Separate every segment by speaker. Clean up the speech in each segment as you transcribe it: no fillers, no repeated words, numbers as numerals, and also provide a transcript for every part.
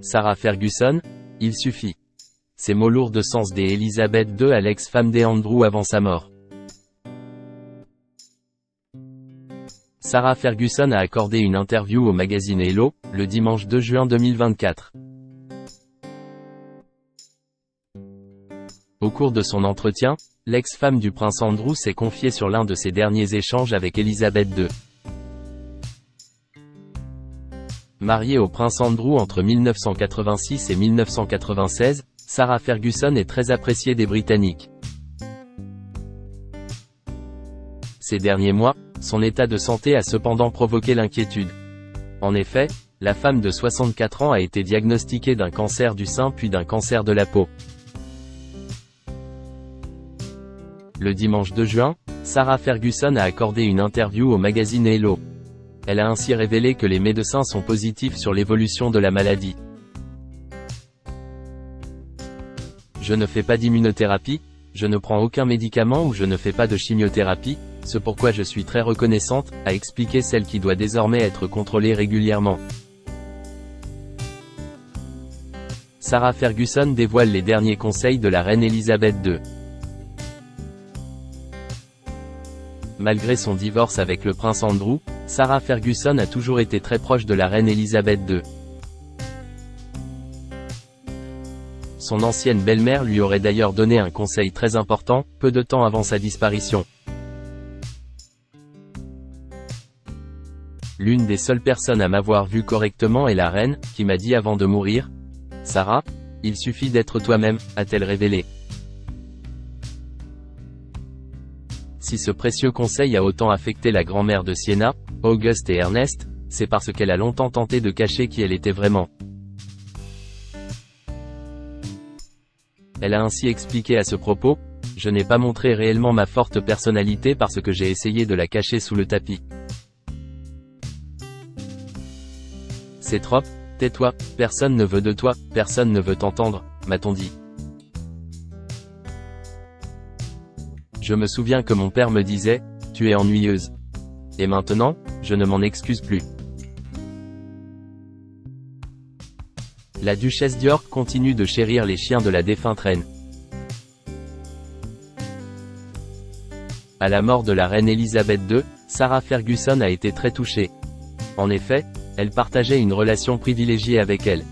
Speaker 1: Sarah Ferguson, il suffit. Ces mots lourds de sens des Elizabeth II à l'ex-femme d'Andrew avant sa mort. Sarah Ferguson a accordé une interview au magazine Hello, le dimanche 2 juin 2024. Au cours de son entretien, l'ex-femme du prince Andrew s'est confiée sur l'un de ses derniers échanges avec Elizabeth II. Mariée au prince Andrew entre 1986 et 1996, Sarah Ferguson est très appréciée des Britanniques. Ces derniers mois, son état de santé a cependant provoqué l'inquiétude. En effet, la femme de 64 ans a été diagnostiquée d'un cancer du sein puis d'un cancer de la peau. Le dimanche 2 juin, Sarah Ferguson a accordé une interview au magazine Hello. Elle a ainsi révélé que les médecins sont positifs sur l'évolution de la maladie. Je ne fais pas d'immunothérapie, je ne prends aucun médicament ou je ne fais pas de chimiothérapie, ce pourquoi je suis très reconnaissante, a expliqué celle qui doit désormais être contrôlée régulièrement. Sarah Ferguson dévoile les derniers conseils de la reine Elizabeth II. Malgré son divorce avec le prince Andrew, Sarah Ferguson a toujours été très proche de la reine Elizabeth II. Son ancienne belle-mère lui aurait d'ailleurs donné un conseil très important, peu de temps avant sa disparition. L'une des seules personnes à m'avoir vu correctement est la reine, qui m'a dit avant de mourir, « Sarah, il suffit d'être toi-même », a-t-elle révélé. Si ce précieux conseil a autant affecté la grand-mère de Sienna, Auguste et Ernest, c'est parce qu'elle a longtemps tenté de cacher qui elle était vraiment. Elle a ainsi expliqué à ce propos, « Je n'ai pas montré réellement ma forte personnalité parce que j'ai essayé de la cacher sous le tapis. C'est trop, tais-toi, personne ne veut de toi, personne ne veut t'entendre, m'a-t-on dit. Je me souviens que mon père me disait, tu es ennuyeuse. Et maintenant, je ne m'en excuse plus. » La duchesse d'York continue de chérir les chiens de la défunte reine. À la mort de la reine Elizabeth II, Sarah Ferguson a été très touchée. En effet, elle partageait une relation privilégiée avec elle.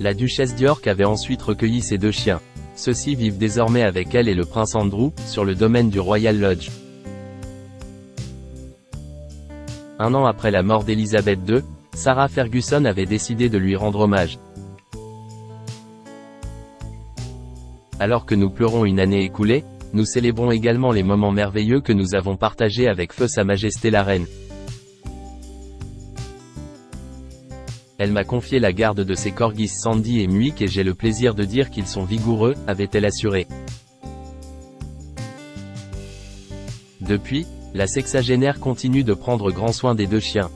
Speaker 1: La duchesse d'York avait ensuite recueilli ses 2 chiens. Ceux-ci vivent désormais avec elle et le prince Andrew, sur le domaine du Royal Lodge. Un an après la mort d'Elizabeth II, Sarah Ferguson avait décidé de lui rendre hommage. Alors que nous pleurons une année écoulée, nous célébrons également les moments merveilleux que nous avons partagés avec feu Sa Majesté la Reine. Elle m'a confié la garde de ses corgis Sandy et Muick et j'ai le plaisir de dire qu'ils sont vigoureux, avait-elle assuré. Depuis, la sexagénaire continue de prendre grand soin des 2 chiens.